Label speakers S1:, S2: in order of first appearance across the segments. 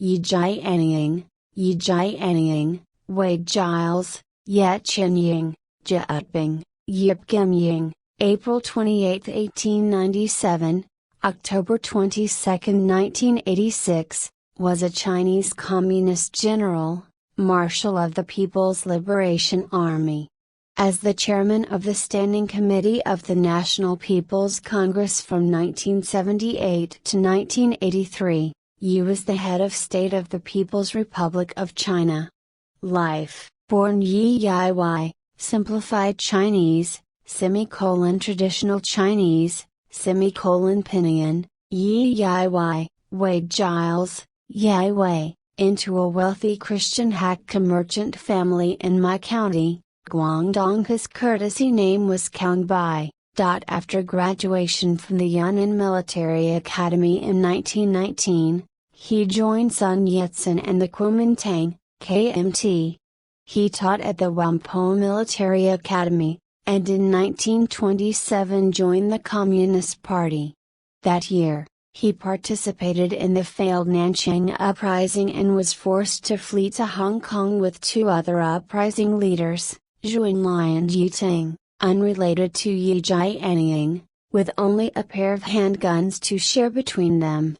S1: Yi Jianying, Yi Jianying, Wei Giles, Ye Qianying, Jiuping, Yip Gimying, April 28, 1897, October 22, 1986, was a Chinese Communist general, Marshal of the People's Liberation Army. As the chairman of the Standing Committee of the National People's Congress from 1978 to 1983, Yi was the head of state of the People's Republic of China. Life: born Yi Yiwei, simplified Chinese, traditional Chinese, pinyin, Yi Yiwei, Wei Giles, Yiwei, into a wealthy Christian Hakka merchant family in Mai County, Guangdong. His courtesy name was Kang Bai. After graduation from the Yunnan Military Academy in 1919, he joined Sun Yat-sen and the Kuomintang, KMT. He taught at the Whampoa Military Academy, and in 1927 joined the Communist Party. That year, he participated in the failed Nanchang Uprising and was forced to flee to Hong Kong with two other uprising leaders, Zhou Enlai and Yi Ting, unrelated to Yi Jianying, with only a pair of handguns to share between them.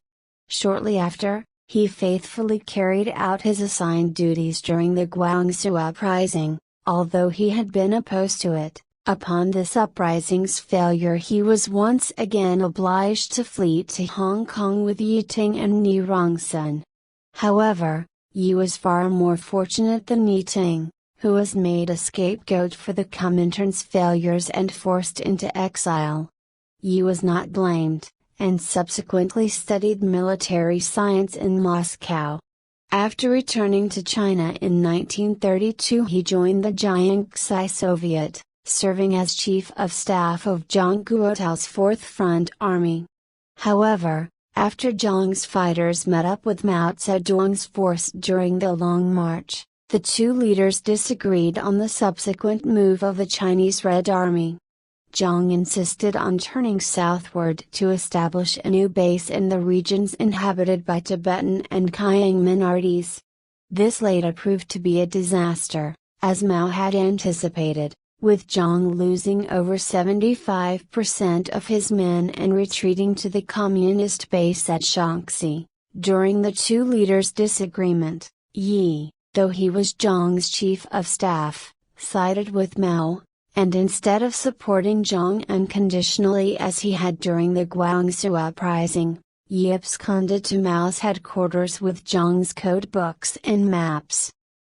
S1: Shortly after, he faithfully carried out his assigned duties during the Guangzhou Uprising, although he had been opposed to it. Upon this uprising's failure, he was once again obliged to flee to Hong Kong with Yi Ting and Ni Rongsun. However, Yi was far more fortunate than Yi Ting, who was made a scapegoat for the Comintern's failures and forced into exile. Yi was not blamed, and subsequently studied military science in Moscow. After returning to China in 1932, he joined the Jiangxi Soviet, serving as Chief of Staff of Zhang Guotao's Fourth Front Army. However, after Zhang's fighters met up with Mao Zedong's force during the Long March, the two leaders disagreed on the subsequent move of the Chinese Red Army. Zhang insisted on turning southward to establish a new base in the regions inhabited by Tibetan and Kaiyang minorities. This later proved to be a disaster, as Mao had anticipated, with Zhang losing over 75% of his men and retreating to the communist base at Shaanxi. During the two leaders' disagreement, Yi, though he was Zhang's chief of staff, sided with Mao, and instead of supporting Zhang unconditionally as he had during the Guangzhou Uprising, Yi absconded to Mao's headquarters with Zhang's code books and maps.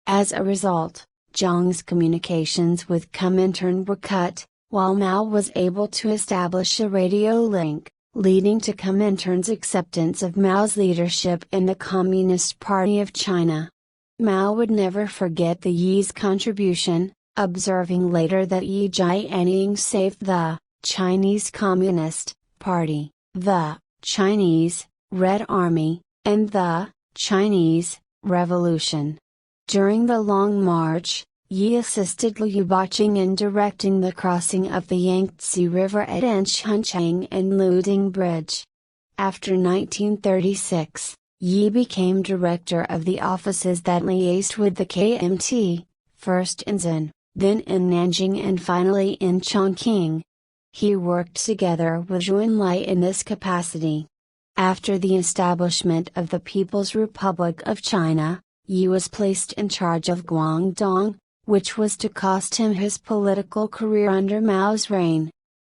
S1: As a result, Zhang's communications with Comintern were cut, while Mao was able to establish a radio link, leading to Comintern's acceptance of Mao's leadership in the Communist Party of China. Mao would never forget the Yi's contribution, observing later that Yi Jianying saved the Chinese Communist Party, the Chinese Red Army, and the Chinese Revolution. During the Long March, Yi assisted Liu Baqing in directing the crossing of the Yangtze River at Anshunchang and Luding Bridge. After 1936, Yi became director of the offices that liaised with the KMT, first in Xi'an, then in Nanjing and finally in Chongqing. He worked together with Zhou Enlai in this capacity. After the establishment of the People's Republic of China, Yi was placed in charge of Guangdong, which was to cost him his political career under Mao's reign.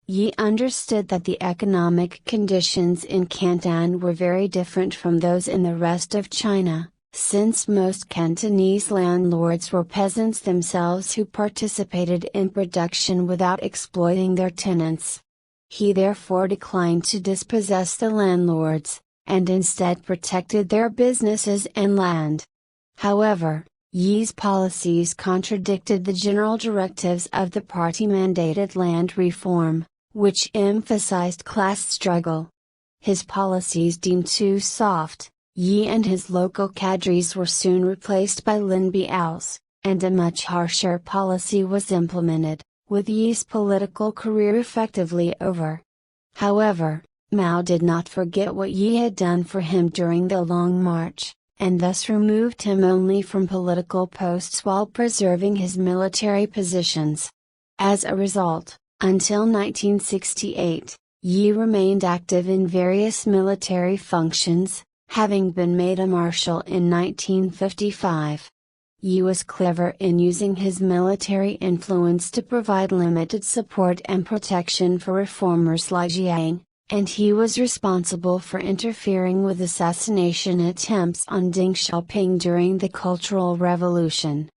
S1: Yi understood that the economic conditions in Canton were very different from those in the rest of China, since most Cantonese landlords were peasants themselves who participated in production without exploiting their tenants. He therefore declined to dispossess the landlords, and instead protected their businesses and land. However, Yi's policies contradicted the general directives of the party-mandated land reform, which emphasized class struggle. His policies deemed too soft, Yi and his local cadres were soon replaced by Lin Biao's, and a much harsher policy was implemented, with Yi's political career effectively over. However, Mao did not forget what Yi had done for him during the Long March, and thus removed him only from political posts while preserving his military positions. As a result, until 1968, Yi remained active in various military functions, having been made a marshal in 1955. Yi was clever in using his military influence to provide limited support and protection for reformers like Jiang, and he was responsible for interfering with assassination attempts on Deng Xiaoping during the Cultural Revolution.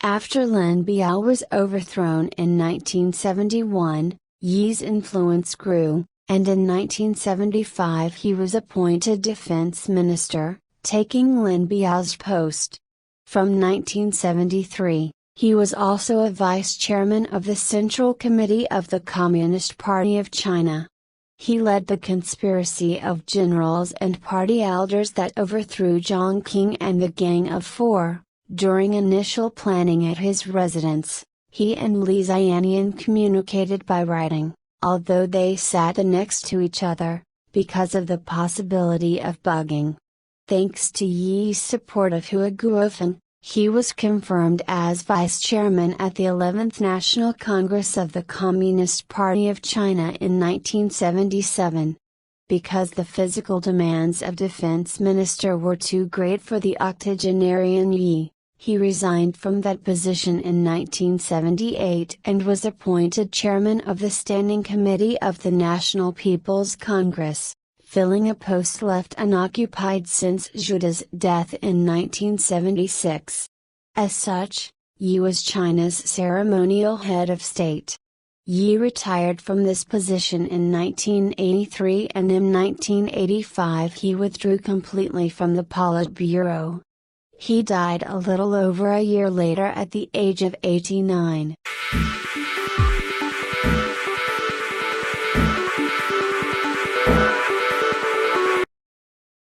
S1: After Lin Biao was overthrown in 1971, Yi's influence grew, and in 1975 he was appointed defense minister, taking Lin Biao's post. From 1973, he was also a vice chairman of the Central Committee of the Communist Party of China. He led the conspiracy of generals and party elders that overthrew Jiang Qing and the Gang of Four. During initial planning at his residence, he and Li Xiannian communicated by writing, although they sat next to each other, because of the possibility of bugging. Thanks to Yi's support of Hua Guofeng, he was confirmed as vice chairman at the 11th National Congress of the Communist Party of China in 1977. Because the physical demands of defense minister were too great for the octogenarian Yi, he resigned from that position in 1978 and was appointed chairman of the Standing Committee of the National People's Congress, filling a post left unoccupied since Zhu De's death in 1976. As such, Yi was China's ceremonial head of state. Yi retired from this position in 1983 and in 1985 he withdrew completely from the Politburo. He died a little over a year later at the age of 89.